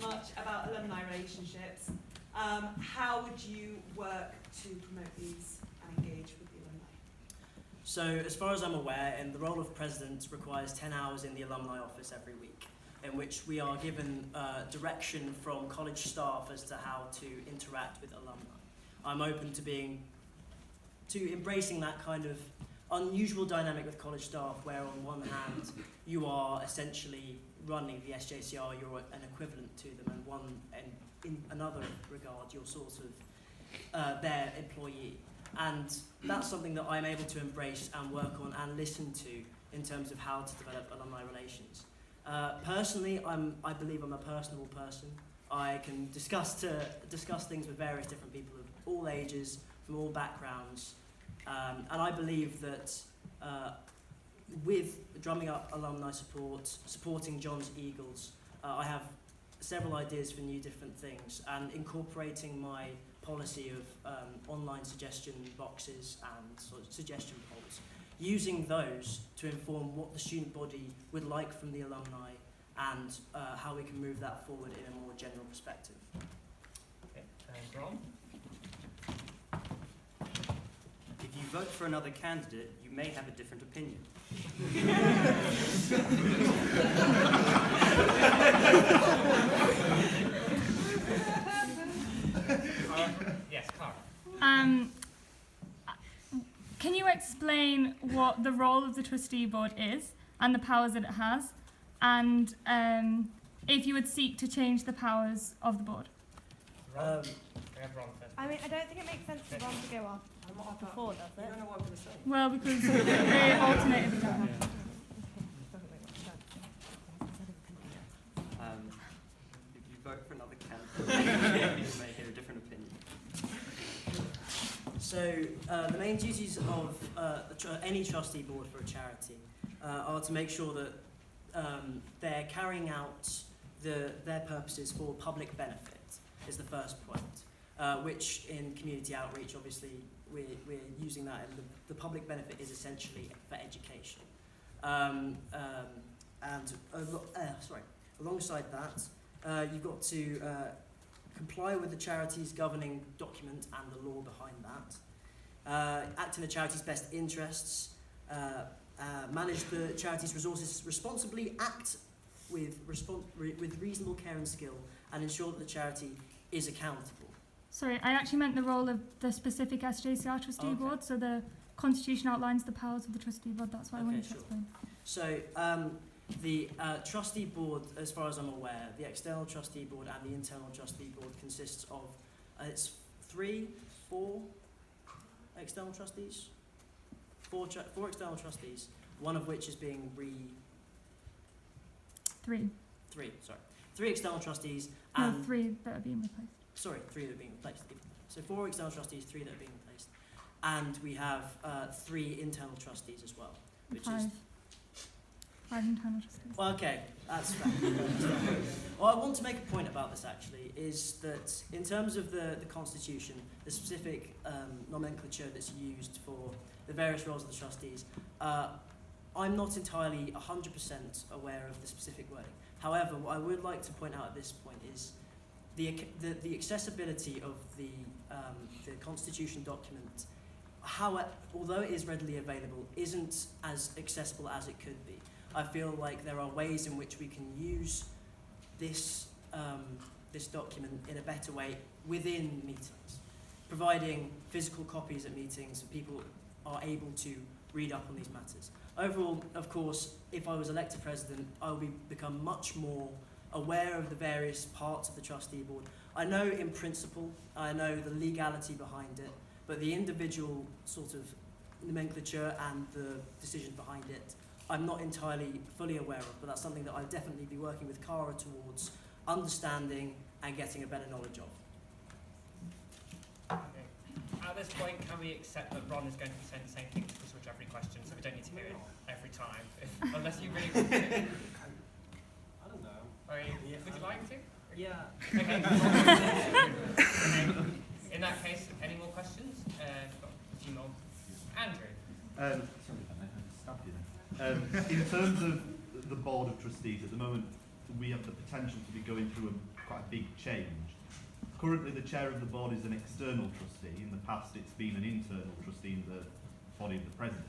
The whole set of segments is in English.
much about alumni relationships. How would you work to promote these and engage with the alumni? So, as far as I'm aware, the role of president requires 10 hours in the alumni office every week, in which we are given direction from college staff as to how to interact with alumni. I'm open to embracing that kind of unusual dynamic with college staff, where on one hand you are essentially running the SJCR, you're an equivalent to them, and in another regard you're sort of their employee. And that's something that I'm able to embrace and work on and listen to in terms of how to develop alumni relations. Personally, I believe I'm a personable person. I can discuss things with various different people of all ages, from all backgrounds, and I believe that with drumming up alumni support, supporting John's Eagles, I have several ideas for new different things, and incorporating my policy of online suggestion boxes and sort of suggestion polls, using those to inform what the student body would like from the alumni and how we can move that forward in a more general perspective. Okay, Ron? If you vote for another candidate, you may have a different opinion. Yes, Cara. Can you explain what the role of the trustee board is and the powers that it has, and if you would seek to change the powers of the board? Ron? We have Ron first. I mean, I don't think it makes sense for Ron to go off before, does You it? don't know what I'm going to say. Well, because they alternate every time. If you vote for another candidate, you may hear a different opinion. So the main duties of any trustee board for a charity are to make sure that they're carrying out their purposes for public benefit is the first point, which in community outreach, obviously, we're using that, and the public benefit is essentially for education. Alongside that, you've got to comply with the charity's governing document and the law behind that, act in the charity's best interests, manage the charity's resources responsibly, act with reasonable care and skill, and ensure that the charity is accountable. Sorry, I actually meant the role of the specific SJCR trustee Okay. board, so the constitution outlines the powers of the trustee board, that's what I wanted to sure. explain. So the trustee board, as far as I'm aware, the external trustee board and the internal trustee board consists of, it's 4 external trustees? Four external trustees, one of which is being Three three external trustees No, and 3 that are being replaced. Sorry, 3 that are being replaced. So 4 external trustees, 3 that are being replaced. And we have 3 internal trustees as well, which is... 5 internal trustees. Well, okay, that's fair. Well, I want to make a point about this, actually, is that in terms of the Constitution, the specific nomenclature that's used for the various roles of the trustees, I'm not entirely 100% aware of the specific wording. However, what I would like to point out at this point is the accessibility of the Constitution document, although it is readily available, isn't as accessible as it could be. I feel like there are ways in which we can use this document in a better way within meetings, providing physical copies at meetings so people are able to read up on these matters. Overall, of course, if I was elected president, I would become much more aware of the various parts of the trustee board. I know in principle, I know the legality behind it, but the individual sort of nomenclature and the decision behind it, I'm not entirely fully aware of, but that's something that I'll definitely be working with Cara towards understanding and getting a better knowledge of. Okay. At this point, can we accept that Ron is going to be saying the same thing to switch every question, so we don't need to hear it every time, unless you really want to? I don't know. Would you like to? Yeah. Okay. In that case, any more questions? Got a few more. Andrew. In terms of the board of trustees, at the moment, we have the potential to be going through quite a big change. Currently, the chair of the board is an external trustee. In the past, it's been an internal trustee in the body of the president.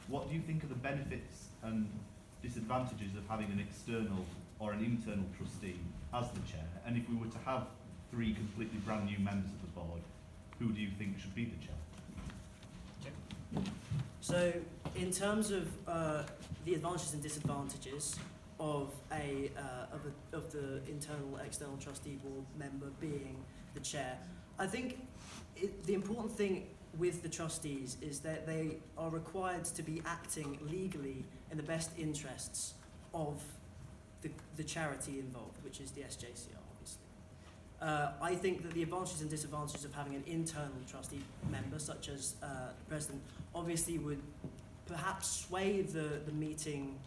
What do you think are the benefits and disadvantages of having an external or an internal trustee as the chair? And if we were to have 3 completely brand new members of the board, who do you think should be the chair? So, in terms of the advantages and disadvantages of the internal external trustee board member being the chair, I think the important thing with the trustees is that they are required to be acting legally in the best interests of the charity involved, which is the SJCR, obviously. I think that the advantages and disadvantages of having an internal trustee member, such as the president, obviously would perhaps sway the meeting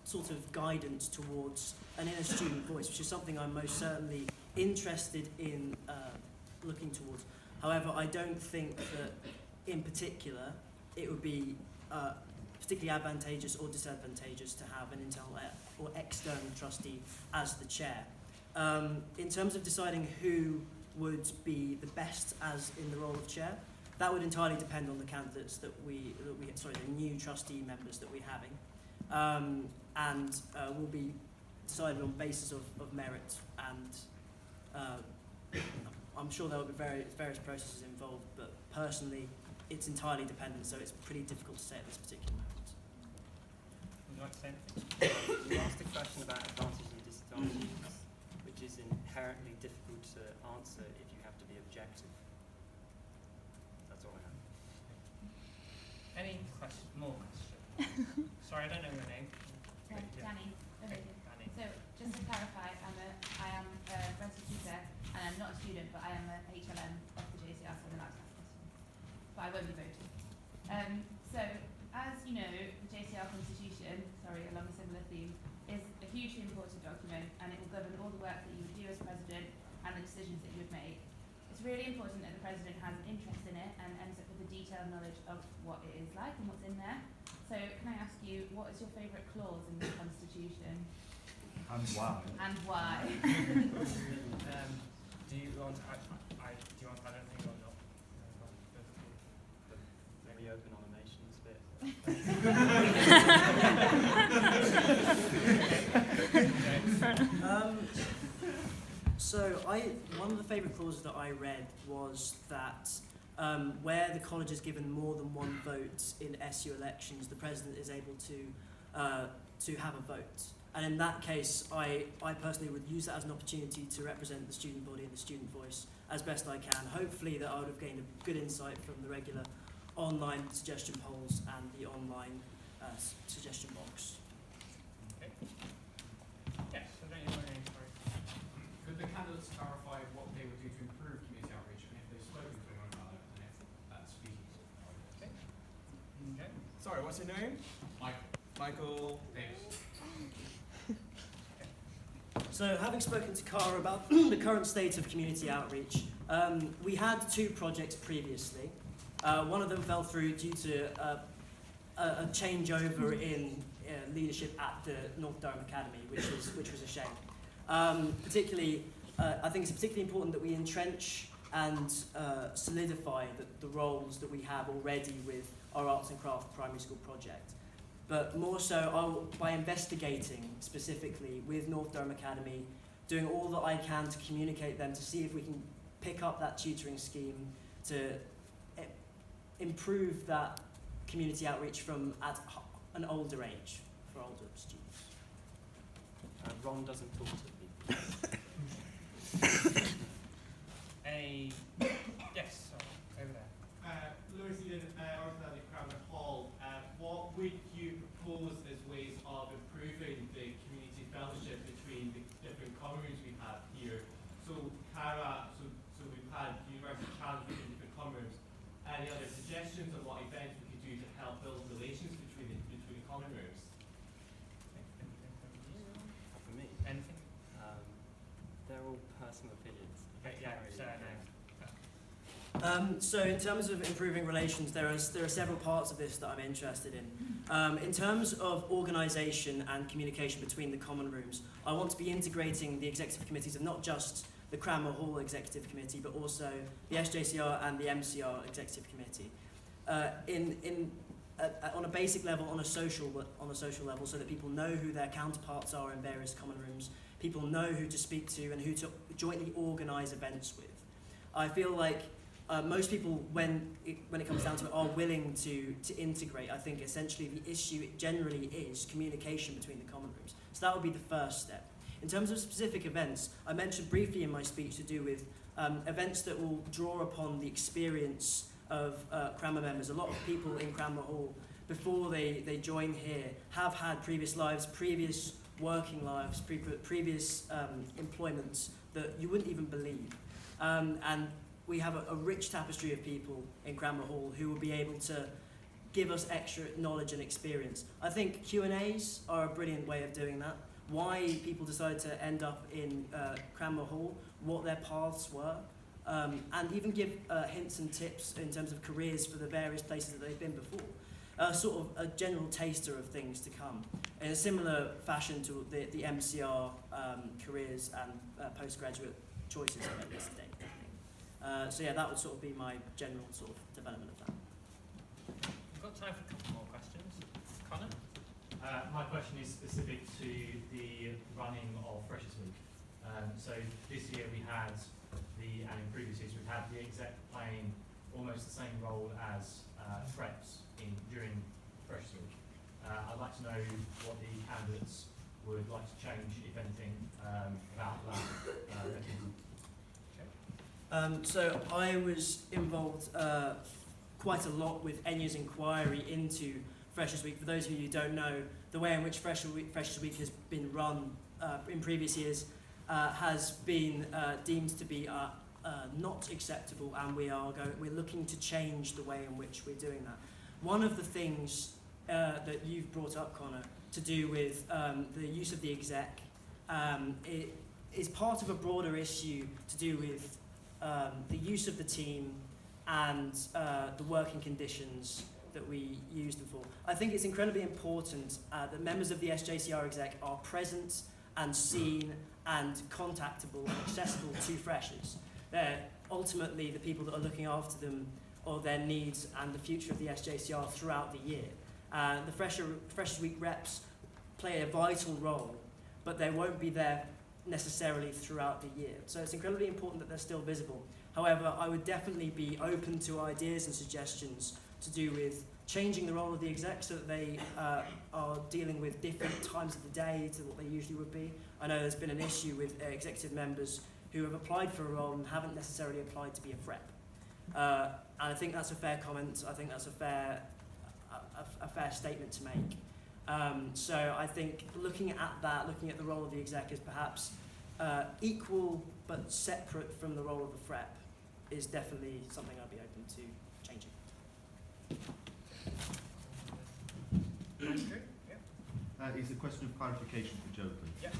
sort of guidance towards an inner student voice, which is something I'm most certainly interested in looking towards. However, I don't think that in particular it would be particularly advantageous or disadvantageous to have an internal or external trustee as the chair. In terms of deciding who would be the best as in the role of chair, that would entirely depend on the candidates the new trustee members that we're having, and will be decided on basis of merit, and I'm sure there will be various processes involved, but personally it's entirely dependent, so it's pretty difficult to say at this particular moment. Would you like to say anything? You asked a question about advantages and disadvantages, which is inherently difficult to answer if you have to be objective. That's all I have. Any more questions? Sorry, I don't know your name. Right, Yeah. Danny. Okay, Okay. Danny. So just to clarify, I am a registered tutor, and I'm not a student, but I am a HLM of the JCR, so I'm allowed to ask questions. But I won't be voting. So as you know, the JCR Constitution, along a similar theme, is a hugely important document, and it will govern all the work that you would do as president and the decisions that you would make. It's really important that the president has an interest in it and ends up with a detailed knowledge of what it is like and what's in there. So can I ask you, what is your favourite clause in the Constitution? And why? And why? Do you want to add anything or not? Maybe open nominations bit. So one of the favourite clauses that I read was that where the college is given more than one vote in SU elections, the president is able to have a vote. And in that case, I personally would use that as an opportunity to represent the student body and the student voice as best I can. Hopefully that I would have gained a good insight from the regular online suggestion polls and the online suggestion box. Okay. Yes, so don't you want to sorry. Could the candidates clarify what they would do to improve community outreach and if they've spoken to anyone about it and if that's feasible? Okay. Okay. Sorry, what's your name? Michael. Davis. So, having spoken to Cara about the current state of community outreach, we had 2 projects previously. One of them fell through due to a changeover in leadership at the North Durham Academy, which was a shame. Particularly, I think it's particularly important that we entrench and solidify the roles that we have already with our Arts and Craft primary school project. But more so by investigating specifically with North Durham Academy, doing all that I can to communicate them, to see if we can pick up that tutoring scheme, to improve that community outreach from at an older age for older students. Ron doesn't talk to people. Yes, over there. Lewis Eden, Orthodox Cranmer Hall. What would you propose as ways of improving the community fellowship between the different common rooms we have here? So, Cara, so we've had University Challenge in different common rooms. Any other suggestions on what events we could do to help build relations between the common rooms? For me, Anything? they're all personal opinions. Okay, yeah, Can't really so know. no. So in terms of improving relations, there are several parts of this that I'm interested in. In terms of organisation and communication between the common rooms, I want to be integrating the executive committees of not just the Cranmer Hall Executive Committee, but also the SJCR and the MCR Executive Committee. On a basic level, on a social level, so that people know who their counterparts are in various common rooms, people know who to speak to and who to jointly organise events with. I feel like most people, when it comes down to it, are willing to integrate. I think essentially the issue generally is communication between the common rooms. So that would be the first step. In terms of specific events, I mentioned briefly in my speech to do with events that will draw upon the experience of Cranmer members. A lot of people in Cranmer Hall, before they join here, have had previous lives, previous working lives, previous employments that you wouldn't even believe. And we have a rich tapestry of people in Cranmer Hall who will be able to give us extra knowledge and experience. I think Q&As are a brilliant way of doing that. Why people decided to end up in Cranmer Hall, what their paths were, and even give hints and tips in terms of careers for the various places that they've been before. Sort of a general taster of things to come, in a similar fashion to the MCR careers and postgraduate choices I made yesterday. So yeah, that would sort of be my general sort of development of that. We've got time for a couple more questions. Connor? My question is specific to the running of Freshers Week. So this year we had and in previous years we've had the exec playing almost the same role as Freps during Freshers Week. I'd like to know what the candidates would like to change, if anything, about that mechanism. So I was involved quite a lot with Enya's inquiry into Freshers Week. For those of you who don't know, the way in which Freshers Week has been run in previous years has been deemed to be not acceptable, and we're looking to change the way in which we're doing that. One of the things that you've brought up, Connor, to do with the use of the exec, it is part of a broader issue to do with the use of the team and the working conditions that we use them for. I think it's incredibly important that members of the SJCR exec are present and seen and contactable and accessible to freshers. They're ultimately the people that are looking after them or their needs and the future of the SJCR throughout the year. The Freshers Week reps play a vital role, but they won't be there necessarily throughout the year. So it's incredibly important that they're still visible. However, I would definitely be open to ideas and suggestions to do with changing the role of the exec so that they are dealing with different times of the day to what they usually would be. I know there's been an issue with executive members who have applied for a role and haven't necessarily applied to be a FREP. And I think that's a fair comment. I think that's a fair statement to make. So I think looking at that, looking at the role of the exec as perhaps equal but separate from the role of the FREP is definitely something I'd be open to changing. It's a question of clarification for Joe, please. Yeah.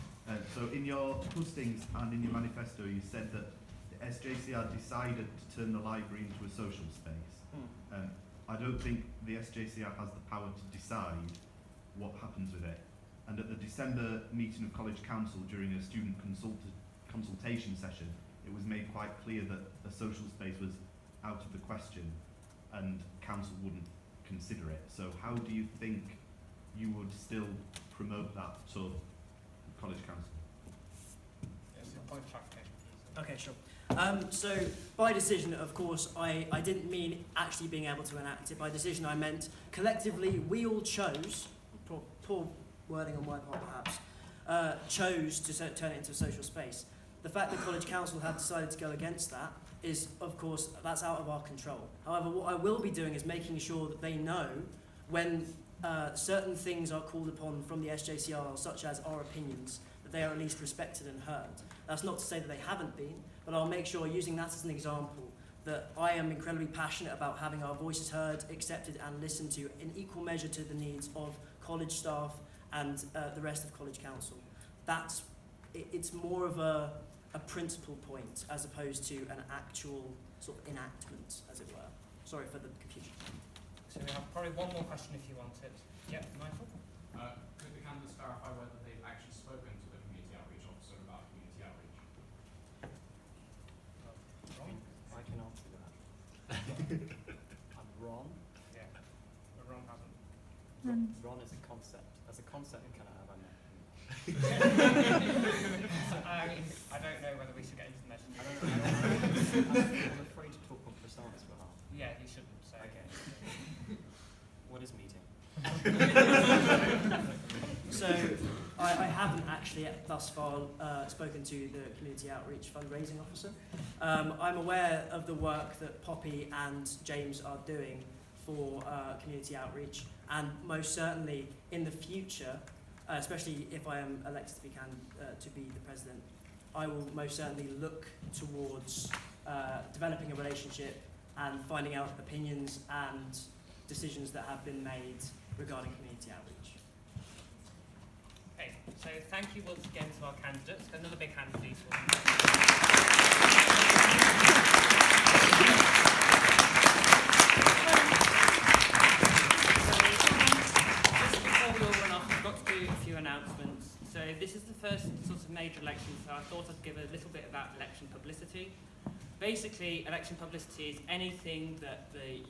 So in your postings and in your manifesto, you said that the SJCR decided to turn the library into a social space. I don't think the SJCR has the power to decide what happens with it. And at the December meeting of College Council during a student consultation session, it was made quite clear that a social space was out of the question and council wouldn't consider it. So how do you think you would still promote that to College Council? Yes, a point of clarification. Okay, sure. So by decision, of course, I didn't mean actually being able to enact it. By decision, I meant collectively we all chose, poor wording on my part perhaps, chose to turn it into a social space. The fact that College Council have decided to go against that is, of course, that's out of our control. However, what I will be doing is making sure that they know when certain things are called upon from the SJCR, such as our opinions, that they are at least respected and heard. That's not to say that they haven't been, but I'll make sure, using that as an example, that I am incredibly passionate about having our voices heard, accepted and listened to in equal measure to the needs of college staff and the rest of College Council. It's more of a principal point as opposed to an actual sort of enactment, as it were. Sorry for the confusion. So we have probably one more question if you want it. Yeah, Michael? Could the candidates clarify whether they've actually spoken to the community outreach officer about community outreach? Ron? I can answer that. I'm Ron. Yeah. But Ron hasn't. Ron is a concept. As a concept, can I have a name? I don't know whether we should get into the message. I'm afraid to talk on Prasanth's behalf. Yeah, you shouldn't. So. Okay. What is meeting? So I haven't actually thus far spoken to the Community Outreach Fundraising Officer. I'm aware of the work that Poppy and James are doing for community outreach, and most certainly in the future, especially if I am elected to be the president, I will most certainly look towards developing a relationship and finding out opinions and decisions that have been made regarding community outreach. Okay, so thank you once again to our candidates. Another big hand, please. For them. Just before we all run off, I've got to do a few announcements. So this is the first sort of major election, so I thought I'd give a little bit about election publicity. Basically, election publicity is anything that the